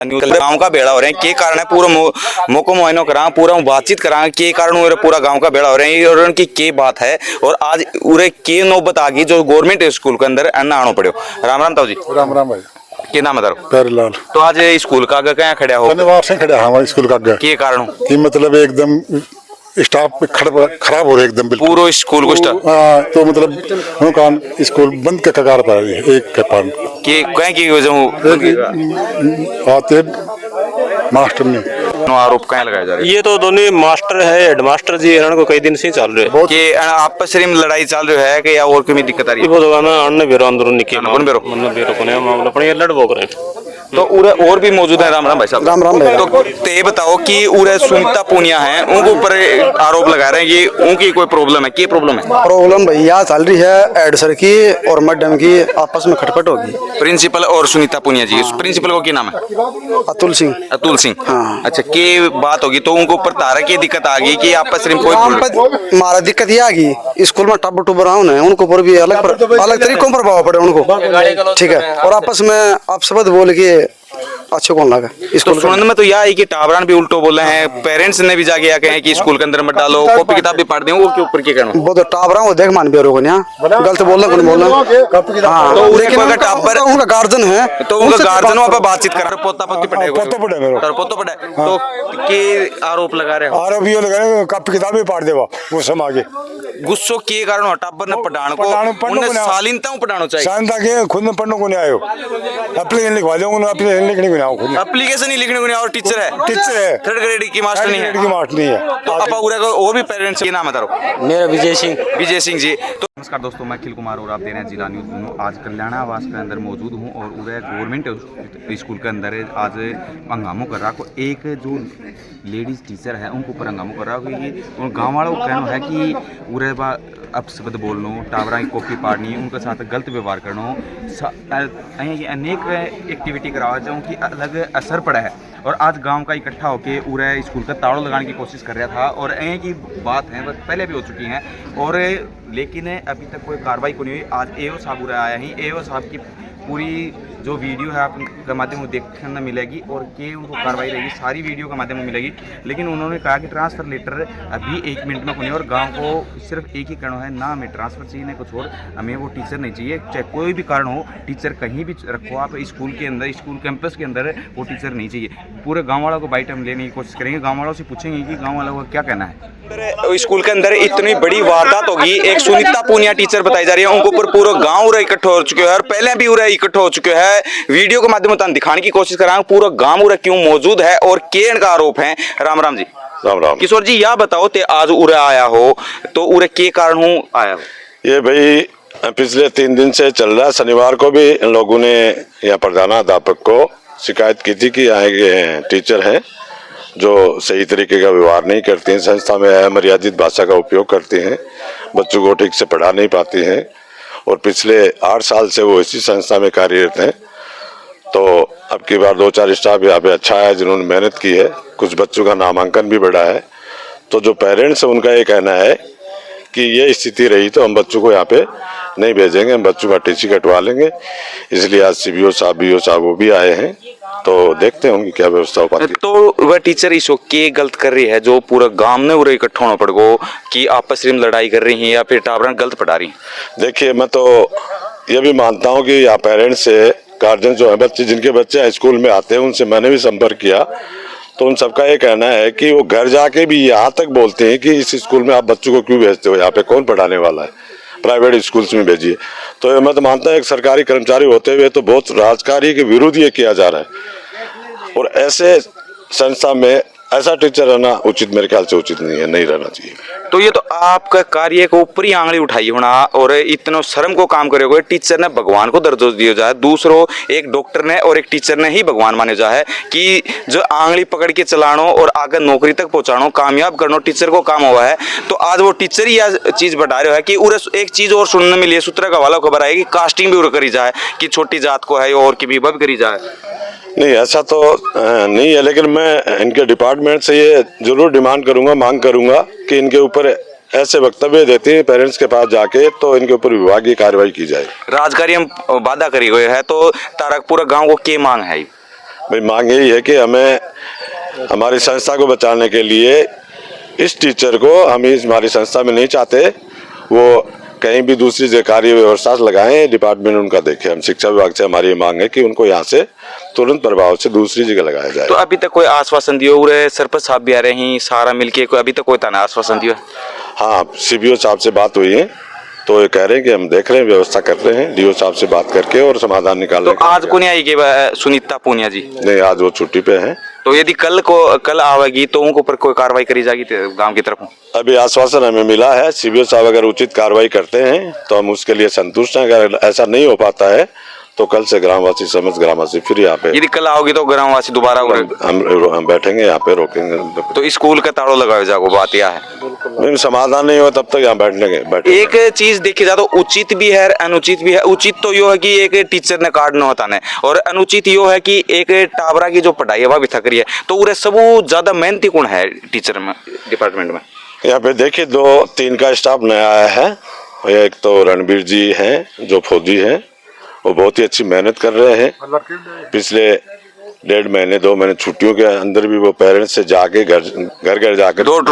गांव का बेड़ा हो रहे हैं के कारण है पूरा मोको मुआयनो करा पूरा बातचीत करा के कारण उरे पूरा गांव का बेड़ा हो रहे हैं और उनकी के बात है और आज उरे के नौबत आ गई जो गवर्नमेंट स्कूल के अंदर अन्ना आनो पड़ो। राम राम ताऊ जी। राम राम भाई। के नाम बताओ? प्यारेलाल। तो आज स्कूल का आगे क्या खड़ा हो? धन्यवाद से खड़ा हमारे स्कूल का आगे के कारण कि मतलब एकदम स्टाफ खराब हो रहा है एकदम बिल्कुल पूरा स्कूल को स्टाफ। तो मतलब उनका स्कूल बंद के कगार पर है एक के पान के कहीं की वजह आते मास्टर ने आरोप कहीं लगाया जा रहा है? ये तो दोनों मास्टर है हेड मास्टर जी इन्होंने को कई दिन से चल रहे हैं कि आपस में लड़ाई चल रही है कि या और कोई दिक्कत आ रही है? वो तो ना अन्य बेरो अंदर निके कौन बेरो को ने मामला पर ये लड़ बोक रहे हैं। तो उरे और भी मौजूद है। राम राम भाई साहब। राम राम भाई। तो ते बताओ कि उरे सुनीता पूनिया है उनके ऊपर आरोप लगा रहे हैं कि उनकी कोई प्रॉब्लम है? क्या प्रॉब्लम है? प्रॉब्लम भैया चल रही है एड सर की और मैडम की आपस में खटपट होगी। प्रिंसिपल और सुनीता पूनिया जी। प्रिंसिपल को क्या नाम है? अतुल सिंह। अतुल सिंह। हाँ। अच्छा के बात होगी तो उनको ऊपर तारा की दिक्कत आ गई कि आपस में कोई मारा दिक्कत ये आ गई स्कूल में टब टूब रहा है उनको ऊपर भी अलग तरीकों पर प्रभाव पड़े उनको। ठीक है और आपस में आप शब्द बोल के अच्छे कौन लगा स्कूल सुनने में तो यह है कि टावरान भी उल्टो बोल रहे हैं पेरेंट्स ने भी जाके कहे कि स्कूल के अंदर मत डालो कॉपी किताब भी पढ़ दें वो के ऊपर क्या कहना? वो तो टावरा हो देख मान भी को गलत बोलना कौन बोलना। हाँ तो लेकिन टावर उनका गार्जियन है तो उनका गार्जियनों पर बातचीत कर पोता पोती पढ़े पोतो पढ़े तो के आरोप लगा रहे हो? आरोप ये लगा रहे कॉपी किताब भी पढ़ देवा वो सम आगे गुस्सो के कारण टाबर ने पढ़ाने को उन्हें शालीनता पढ़ाना चाहिए। शालीनता के खुद में पढ़ने को नहीं आयो एप्लीकेशन लिखवा दो एप्लीकेशन लिखने को नहीं आओ एप्लीकेशन ही लिखने को नहीं और टीचर है थर्ड ग्रेड की मास्टर नहीं है। तो अपा पूरे वो भी पेरेंट्स के नाम बता रहा। मेरा विजय सिंह जी। तो नमस्कार दोस्तों मैं अखिल कुमार और आप दे रहे हैं जिला न्यूज़। आज कल्याण आवास के अंदर मौजूद हूँ और उरे गवर्नमेंट स्कूल के अंदर आज हंगामों कर रहा को एक जो लेडीज टीचर है उनको ऊपर हंगामों कर रहा क्योंकि गाँव वालों को कहना है कि उरे अब शब्द बोलना टावरा की कॉपी पाड़नी उनके साथ गलत व्यवहार करना अनेक एक्टिविटी करावा जो उनकी अलग असर पड़ा है और आज गांव का इकट्ठा होकर पूरा स्कूल का ताड़ो लगाने की कोशिश कर रहा था और एक ही बात है बस पहले भी हो चुकी हैं और लेकिन अभी तक कोई कार्रवाई को नहीं हुई। आज एओ साहब उरे आया ही एओ साहब की पूरी जो वीडियो है आपके माध्यम से देखने मिलेगी और के उनको कार्रवाई रहेगी सारी वीडियो के माध्यम में मिलेगी। लेकिन उन्होंने कहा कि ट्रांसफ़र लेटर अभी 1 मिनट में को नहीं और गांव को सिर्फ एक ही कारण है ना हमें ट्रांसफ़र चाहिए ना कुछ और हमें वो टीचर नहीं चाहिए चाहे कोई भी कारण हो टीचर कहीं भी रखो आप स्कूल के अंदर स्कूल कैंपस के अंदर वो टीचर नहीं चाहिए। पूरे गाँव वालों को बाइट हम लेने की कोशिश करेंगे गाँव वालों से पूछेंगे कि गाँव वालों का क्या कहना है। स्कूल के अंदर इतनी बड़ी वारदात होगी एक सुनीता पूनिया टीचर बताई जा रही है उनको ऊपर पूरा गाँव इकट्ठा हो चुके हैं और पहले भी उरे इकट्ठा हो चुके हैं। वीडियो के माध्यम से दिखाने की कोशिश कर रहा हूँ पूरा गांव उरे क्यों मौजूद है और केन का आरोप है। राम राम जी। राम राम। किशोर जी यह बताओ ते आज उरे आया हो तो उरे के कारण हूँ आया हो? ये भाई पिछले 3 दिन से चल रहा है। शनिवार को भी इन लोगों ने यहाँ प्रधानाध्यापक को शिकायत की थी कि यहाँ टीचर हैं जो सही तरीके का व्यवहार नहीं करती हैं, संस्था में अमर्यादित भाषा का उपयोग करती हैं, बच्चों को ठीक से पढ़ा नहीं पाती हैं और पिछले 8 साल से वो इसी संस्था में कार्यरत हैं। तो अब की बार 2-4 स्टाफ यहाँ पे अच्छा है जिन्होंने मेहनत की है, कुछ बच्चों का नामांकन भी बढ़ा है। तो जो पेरेंट्स है उनका ये कहना है कि ये स्थिति रही तो हम बच्चों को यहाँ पे नहीं भेजेंगे, हम बच्चों का टीसी कटवा लेंगे। इसलिए आज CBO साहब BO साहब वो भी आए हैं तो देखते हैं उनकी क्या व्यवस्था हो पाती है। तो वह टीचर इस के गलत कर रही है जो पूरा गांव ने उरे इकट्ठा होना पड़ गो कि आपस में लड़ाई कर रही है या फिर टावरा गलत पढ़ा रही? देखिए मैं तो ये भी मानता हूँ कि यहाँ पेरेंट्स से गार्जियन जो है बच्चे जिनके बच्चे स्कूल में आते हैं उनसे मैंने भी संपर्क किया तो उन सबका ये कहना है कि वो घर जाके भी यहाँ तक बोलते हैं कि इस स्कूल में आप बच्चों को क्यों भेजते हो, यहाँ पे कौन पढ़ाने वाला है, प्राइवेट स्कूल्स में भेजिए। तो मैं तो मानता हूँ एक सरकारी कर्मचारी होते हुए तो बहुत राजकारी के विरुद्ध ये किया जा रहा है और ऐसे संस्था में ऐसा टीचर रहना उचित मेरे ख्याल से उचित नहीं है, नहीं रहना चाहिए। तो ये तो आपका कार्य को ऊपर ही आंगली उठाई होना और इतना शर्म को काम करे हुए टीचर ने भगवान को दर्जा दिया जाए, दूसरों एक डॉक्टर ने और एक टीचर ने ही भगवान माने जाए कि जो आंगली पकड़ के चलानो और आगे नौकरी तक पहुंचानो कामयाब करनो टीचर को काम हुआ है। तो आज वो टीचर ही यह चीज बता रहे है कि एक चीज और सुनने में लिए सूत्र का वाला खबर आएगी कास्टिंग भी करी जाए कि छोटी जात को है और की विवाह भी करी जाए। नहीं ऐसा तो नहीं है, लेकिन मैं इनके डिपार्टमेंट से ये जरूर डिमांड करूंगा, मांग करूंगा कि इनके ऊपर ऐसे वक्तव्य देते हैं पेरेंट्स के पास जाके तो इनके ऊपर विभागीय कार्रवाई की जाए। राजकारी हम वादा करी हुए है तो तारक पूरा गाँव को क्या मांग है? भाई मांग यही है कि हमें हमारी संस्था को बचाने के लिए इस टीचर को हम इस हमारी संस्था में नहीं चाहते, वो कहीं भी दूसरी सरकारी व्यवस्था लगाएं, डिपार्टमेंट उनका देखे। हम शिक्षा विभाग से हमारी मांग है कि उनको यहाँ से तुरंत प्रभाव से दूसरी जगह लगाया जाए। तो अभी तक कोई आश्वासन दियो उरे सरपंच साहब भी आ रहे हैं सारा मिलके, कोई अभी तक कोई ताना आश्वासन दियो? हाँ, सीबीओ साहब से बात हुई है तो ये कह रहे हैं कि हम देख रहे हैं, व्यवस्था कर रहे हैं, डीओ साहब से बात करके और समाधान निकाल रहे हैं। तो आज को नहीं आएगी सुनीता पूनिया जी? नहीं, आज वो छुट्टी पे हैं। तो यदि कल आवेगी तो उनके ऊपर कोई कार्रवाई करी जाएगी गांव की तरफ? अभी आश्वासन हमें मिला है, सीबीओ साहब अगर उचित कार्रवाई करते हैं तो हम उसके लिए संतुष्ट हैं। अगर ऐसा नहीं हो पाता है तो कल से ग्रामवासी समस्त ग्रामवासी फिर यहाँ पे, यदि कल आओगी तो ग्रामवासी दोबारा हम बैठेंगे यहाँ पे, रोकेंगे। तो स्कूल का ताड़ो लगाया जाएगा, बात यह है। समाधान नहीं हो तब तक यहाँ बैठे। एक चीज देखी जाए तो उचित भी है अनुचित भी है। उचित तो यो है कि एक टीचर ने कार्ड न होता है, और अनुचित यो है कि एक टाबरा की जो पढ़ाई है वह भी थक रही है। तो उरे सब ज्यादा मेहनती कौन है टीचर में, डिपार्टमेंट में? यहाँ पे देखिए 2-3 का स्टाफ नया आया है। एक तो रणबीर जी हैं जो फौजी हैं, वो बहुत ही अच्छी मेहनत कर रहे हैं। पिछले 1.5 महीने 2 महीने छुट्टियों के अंदर भी वो पेरेंट्स से जाके घर जाकर डोर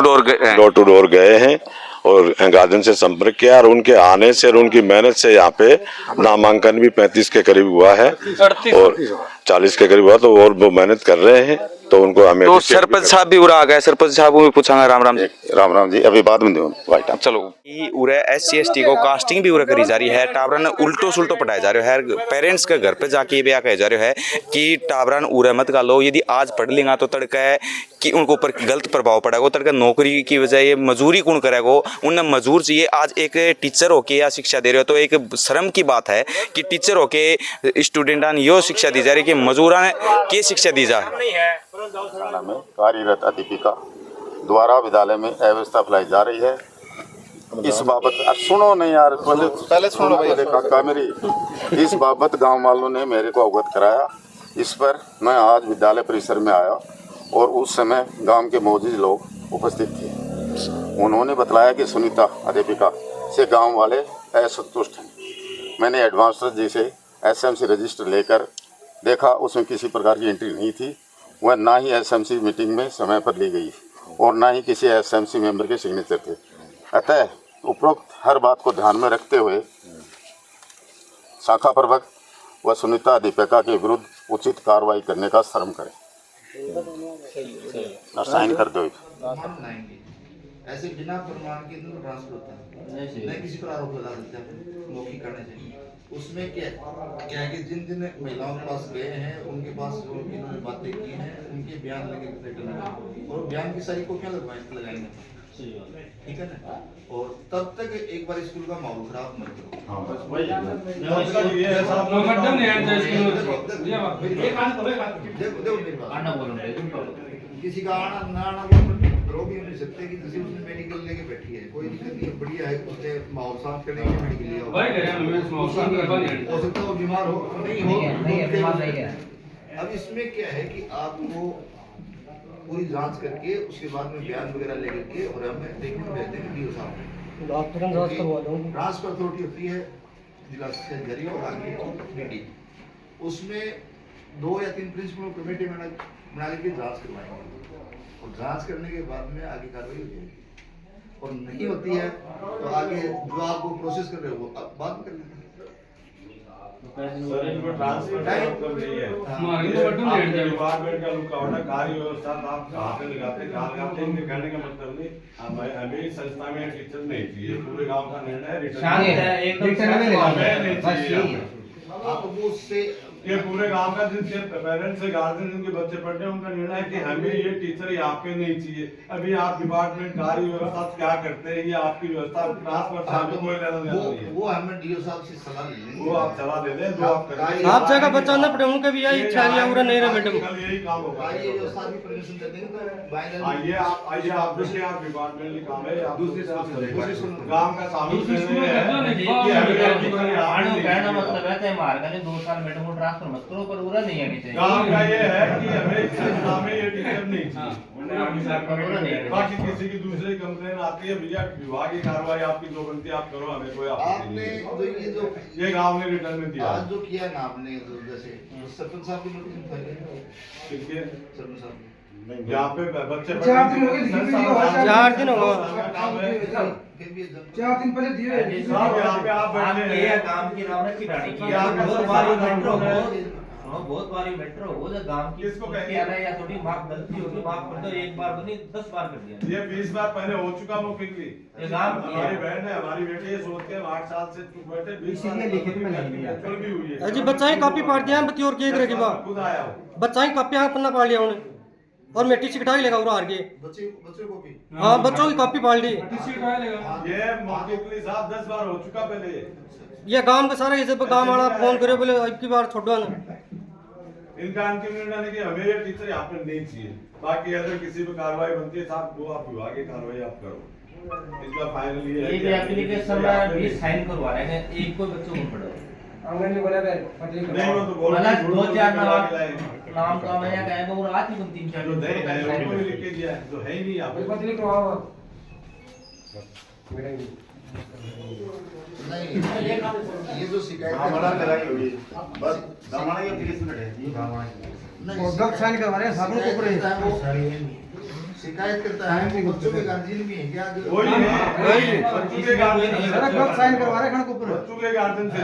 टू डोर गए हैं और गार्जियन से संपर्क किया, और उनके आने से और उनकी मेहनत से यहाँ पे नामांकन भी 35 के करीब हुआ है और 40 के करीब हुआ। तो और वो मेहनत कर रहे हैं, तो उनको हमें तो सरपंच साहब भी उरा आ गए। सरपंच साहब को भी पूछांगा। राम राम जी। राम राम जी। अभी बाद में दो चलो उरे SC/ST को कास्टिंग भी उरा करी जा रही है। टाबरन उल्टो सुल्टो पढ़ाया जा रहा है। पेरेंट्स के घर पे जाके भी कहा जा रहा है कि टाबरन उरे मत गालो, यदि आज पढ़ लेंगा तो तड़का है कि उनको ऊपर गलत प्रभाव पड़ेगा। तड़का नौकरी की वजह ये मजूरी कौन करेगा, उन्हें मजूर चाहिए। आज एक टीचर होके या शिक्षा दे रहे हो तो एक शर्म की बात है कि टीचर होके स्टूडेंटान यो शिक्षा दी जा रही है कि मजूरा ने क्या शिक्षा दी जाए। में कार्यरत अध्यापिका द्वारा विद्यालय में अव्यवस्था फैलाई जा रही है। इस बाबत सुनो नहीं यार, पहले सुनो भाई काका मेरी। इस बाबत गांव वालों ने मेरे को अवगत कराया। इस पर मैं आज विद्यालय परिसर में आया और उस समय गांव के मौजूद लोग उपस्थित थे। उन्होंने बताया कि सुनीता अध्यापिका से गांव वाले असंतुष्ट हैं। मैंने एडवांसर जी से SMC रजिस्टर लेकर देखा, उसमें किसी प्रकार की एंट्री नहीं थी। वह ना ही SMC मीटिंग में समय पर ली गई और ना ही किसी SMC मेंबर के सिग्नेचर थे। अतः उपरोक्त हर बात को ध्यान में रखते हुए शाखा प्रवक्ता व सुनीता अध्यापिका के विरुद्ध उचित कार्रवाई करने का श्रम करें और साइन कर दो। ऐसे बिना प्रमाण के तो ट्रांसफर होता है, नहीं किसी पर आरोप लगा सकते हैं, मौखिक करना चाहिए। उसमें क्या है कि जिन जिन महिलाओं के पास गए हैं उनके पास जो इन्होंने बातें की हैं उनके बयान लेके और बयान की सारी कॉपियां लगाएंगे, ठीक है ना। और तब तक एक बार स्कूल का माहौल खराब मत करो। किसी का आना ना आना वो भी नहीं सकते कि जैसे उसने मेडिकल लेके बैठी है, कोई दिक्कत नहीं है, बढ़िया है। उसने माहौल साफ करने के लिए मेडिकल लिया हो सकता है वो बीमार हो नहीं हो। अब इसमें क्या है कि आपको पूरी जांच करके उसके बाद में बयान वगैरह लेकर के और हमें देखने को भेजते हैं DO साहब। ट्रांसफर अथॉरिटी होती है जिला शिक्षा अधिकारी और आगे मीटिंग, उसमें 2 या 3 प्रिंसिपल कमेटी बना करके जांच करवाएंगे और जांच करने के बाद में आगे कार्रवाई होती है। और नहीं होती है तो आगे जो आपको प्रोसेस कर रहे हो वो अब बाद में कर लेंगे। डिपार्टमेंट का लुका होना कार्य व्यवस्था आप कहाँ पे लगाते कहने का मतलब नहीं। हमें संस्था में टीचर नहीं चाहिए, पूरे गांव का निर्णय है। ये पूरे गांव का जिनके पेरेंट्स है, गार्जियन जिनके बच्चे पढ़ते हैं उनका निर्णय है कि हमें ये टीचर यहाँ पे नहीं चाहिए। अभी आप डिपार्टमेंट कार्य व्यवस्था क्या करते हैं, ये आपकी व्यवस्था ट्रांसफर कोई लेना देना नहीं है। वो हमें DO साहब से सलाह ले लेंगे, वो आप सलाह दे दें, जो आप करें। आप जगह बचाना पड़े उनका भी यही इच्छा है पूरा नहीं रहा मैडम, कल यही काम होगा। आइए DO साहब भी परमिशन दे देंगे तो आइए आप देखिए, आप डिपार्टमेंट काम है, आप दूसरी गांव का शामिल कहना मतलब है कि हमारे 2 साल मैडम को ट्रांसफर मत करो, पर पूरा नहीं आनी चाहिए। काम का ये है कि हमें संस्था में ये टीचर नहीं चाहिए। बाकी किसी की दूसरी कंप्लेन आती है, भैया विभाग की कार्रवाई आपकी जो बनती है आप करो, हमें कोई आपत्ति आपने नहीं है। जो ये जो ये गांव ने रिटर्न में दिया। आज जो किया ना आपने जो जैसे सरपंच साहब की नोटिस निकाली किसके? सरपंच साहब यहाँ पे बच्चे 4 दिन हो गए, लिखित में दिया हुआ है। 4 दिन हो गए। फिर भी 4 दिन पहले दिए हुए हैं। साहब यहाँ पे आप काम बैठे किया, हैं। काम की रावण की डाटी की यहाँ पे बहुत सब बारी सारा मेट्रो काम है। हो, बहुत बारी मेट्रो हो जो गांव की किसको कहेंगे? क्या है या थोड़ी माफ गलती होगी, माफ कर दो, एक बार नहीं 10 बार कर दिया। ये 20 बार पहले हो चुका मुख्यमंत्री। ये काम किया। हमारी बहन है, हमारी बेटी है, सोचते हैं 8 साल से चुप बैठे, 20 साल इसीलिए लिखित में लग लिया। बिल्कुल भी हुई है। जी बच्चा ही कॉपी पाड़ दिया बत्ती और केक रखी बा खुद आया हो। बच्चा ही कॉपी पन्ना पाड़ लिया उन्हें और मिट्टी चिकटा ही लेगा उड़ा हार के। बच्चे को भी हाँ बच्चों की कॉपी पाड़ ली। ये मुख्यमंत्री साहब 10 बार हो चुका पहले। ये गांव के सारे इसे गांव वाला फोन करे बोले अब की बार छोड़ो ना। इनका अंतिम निर्णय है कि हमें ये टीचर यहाँ पे नहीं चाहिए। बाकी अगर किसी पे कार्रवाई बनती है साहब, वो आप विभाग की कार्रवाई आप करो। इसका फाइनल ये है ये कि भी एप्लीकेशन आप में 20 साइन करवा रहे हैं, एक कोई बच्चों को पढ़ो। आंगन में बोला गया पतली नहीं वो तो बोल मतलब 2-4 नाम नाम का मैं कहेगा वो आती तुम 3-4 जो नहीं है वो भी लिख के दिया है, जो है ही नहीं यहाँ पे। पतली करवाओ। नहीं ये जो शिकायत हमारा लड़ाई हुई बस दामाना या 30 मिनट है नहीं और गलत साइन करवा रहे हैं साबुन को ऊपर शिकायत करता है वो बच्चों के गार्जियन भी है क्या जो वही है, बच्चों के गार्जियन सारा गलत साइन करवा रहे हैं खण के ऊपर। बच्चों के गार्जियन से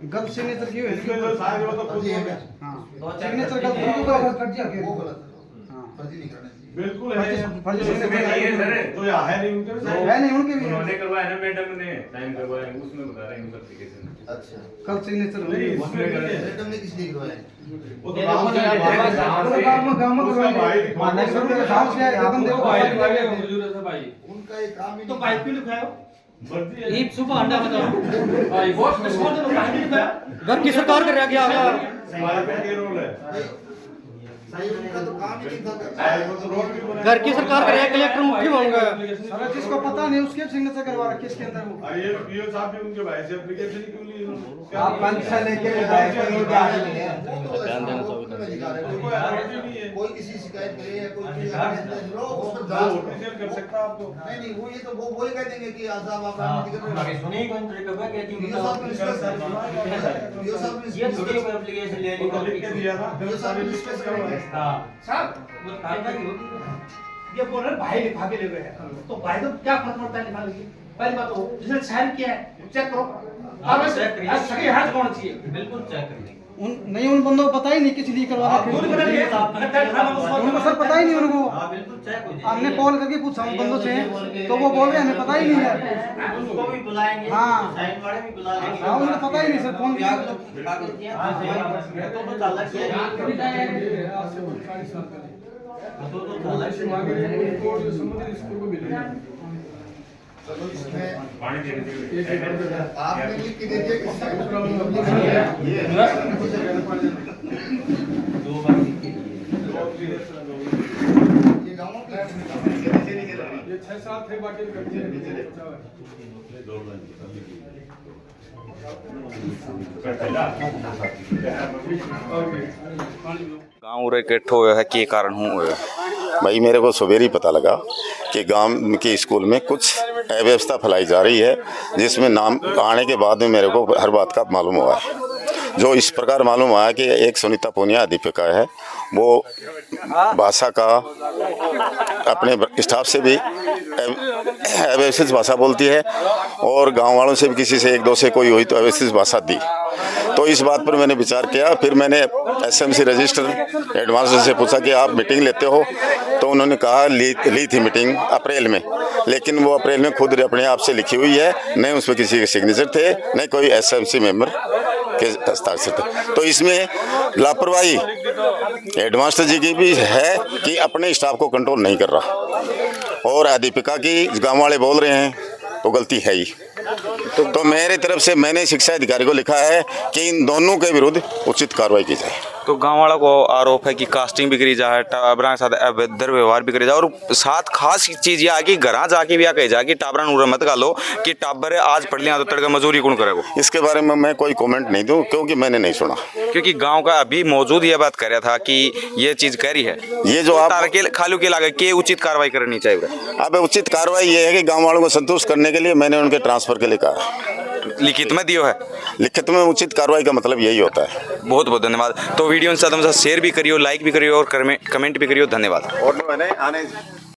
गलत सिग्नेचर किए हुए इसमें हैं। जो साइन वो तो खुद फर्जी है होगा। क्या? हाँ सिग्नेचर गलत कर दिया वो गलत है फर्जी नहीं करना चाहिए बिल्कुल है। फर्जी जो सिग्नेचर तो यहाँ है नहीं उनके है नहीं उनके भी उन्होंने करवाया ना मैडम ने साइन करवाया, उसमें बता रहे हैं उस एप्लीकेशन। अच्छा कल सिग्नेचर नहीं, इसमें नहीं है। मैडम ने किस लिए करवाया वो तो गाँव से आया गांव में उसका भाई मानने के गांव से आए एकदम देखो उनका एक काम ही तो नहीं पाइप क्यों लिखाया? भर्ती है। ये सुबह अंडा बताओ भाई बहुत किस्मत है, पाइप लिखाया। घर की सरकार कर रहा गया हमारे पे ये रोल है। सही उनका तो काम ही नहीं था वो तो रोड भी बना घर की सरकार कर रहा कलेक्टर मुख्य बन गया। सारा जिसको पता नहीं उसके सिग्नेचर करवा रखे इसके अंदर वो। और ये पीओ साहब भी उनके भाई से एप्लीकेशन ही क्यों ली इन्होंने? आप पंच से लेके विधायक तक लोग आ रहे हैं। कोई अथॉरिटी नहीं है। कोई किसी शिकायत करे या कोई लो उस पर वो जांच ऑफिशियल कर सकता है आपको। नहीं वो ये तो वो ही कह देंगे कि साहब आप राजनीति कर रहे हो सुनिए कौन तरीका का क्या पीओ साहब ने डिस्कस पीओ साहब ने ये दूसरे को एप्लीकेशन ले ली वो तो लिख के दिया था। पीओ साहब ने डिस्कस करवाया हां साहब वो कायदा की होती ये बोल रहे भाई लिखा के ले गए हैं, तो भाई तो क्या फर्क पड़ता है लिखा के? पहली बात तो जिसने साइन किया है चेक करो। अब सही हाथ कौन चाहिए? बिल्कुल चेक करेंगे। नहीं उन बंदों को पता ही नहीं किस लिए करवा रहे खुद बता दिए उनको सर पता ही नहीं उनको। हां बिल्कुल चेक हो जाए। हमने कॉल करके पूछा उन बंदों से तो वो बोल रहे हैं हमें पता ही नहीं है। उसको भी बुलाएंगे, हाँ। साइन वाले भी बुला लेंगे। हाँ उनको पता ही नहीं सर फोन किया कागज दिया हां सही तो चालक से तो चालक से चलो इसमें पानी दे दीजिए। आपने लिख के दे दिया कि दो बार लिख के ये गाँव के ये 6-7 थे बाकी गाँव रे इकट्ठो हुआ है के कारण हुआ है। भाई मेरे को सवेरे ही पता लगा कि गांव के स्कूल में कुछ अव्यवस्था फैलाई जा रही है, जिसमें नाम आने के बाद में मेरे को हर बात का मालूम हुआ है। जो इस प्रकार मालूम हुआ कि एक सुनीता पूनिया अध्यापिका है, वो भाषा का अपने स्टाफ से भी अव्यवस्थित भाषा बोलती है और गांव वालों से भी किसी से एक दो से कोई हुई तो अव्यवस्थित भाषा दी। तो इस बात पर मैंने विचार किया। फिर मैंने एसएमसी रजिस्टर हेडमास्टर से पूछा कि आप मीटिंग लेते हो, तो उन्होंने कहा ली थी मीटिंग अप्रैल में, लेकिन वो अप्रैल में खुद अपने आप से लिखी हुई है, नहीं उस पर किसी के सिग्नेचर थे, नहीं कोई एसएमसी मेंबर के हस्ताक्षर थे। तो इसमें लापरवाही हेडमास्टर जी की भी है कि अपने स्टाफ को कंट्रोल नहीं कर रहा, और अध्यापिका की गाँव वाले बोल रहे हैं तो गलती है ही। तो मेरी तरफ से मैंने शिक्षा अधिकारी को लिखा है कि इन दोनों के विरुद्ध उचित कार्रवाई की जाए। तो गांव वालों को आरोप है कि कास्टिंग भी करी जाए, टाबरा के साथ अभद्र व्यवहार भी करी जाए, और साथ खास चीज यह है कि घर जाके भी कही जाए कि टाबरा नूर मत गालो कि टाबर आज पढ़ लिया तो तड़का मजदूरी कौन करेगा। इसके बारे में मैं कोई कमेंट नहीं दूं क्योंकि मैंने नहीं सुना। क्योंकि गांव का अभी मौजूद ये बात कर रहा था कि ये चीज कह रही है, ये जो आप तार के खालू के लागे के उचित कार्रवाई करनी चाहिए। अब उचित कार्रवाई ये है कि गांव वालों को संतुष्ट करने के लिए मैंने उनके ट्रांसफर के लिए कहा, लिखित में दियो है। लिखित में उचित कार्रवाई का मतलब यही होता है। बहुत बहुत धन्यवाद। तो वीडियो साथ शेयर भी करियो, लाइक भी करियो और कमेंट भी करियो। धन्यवाद। और मैंने आने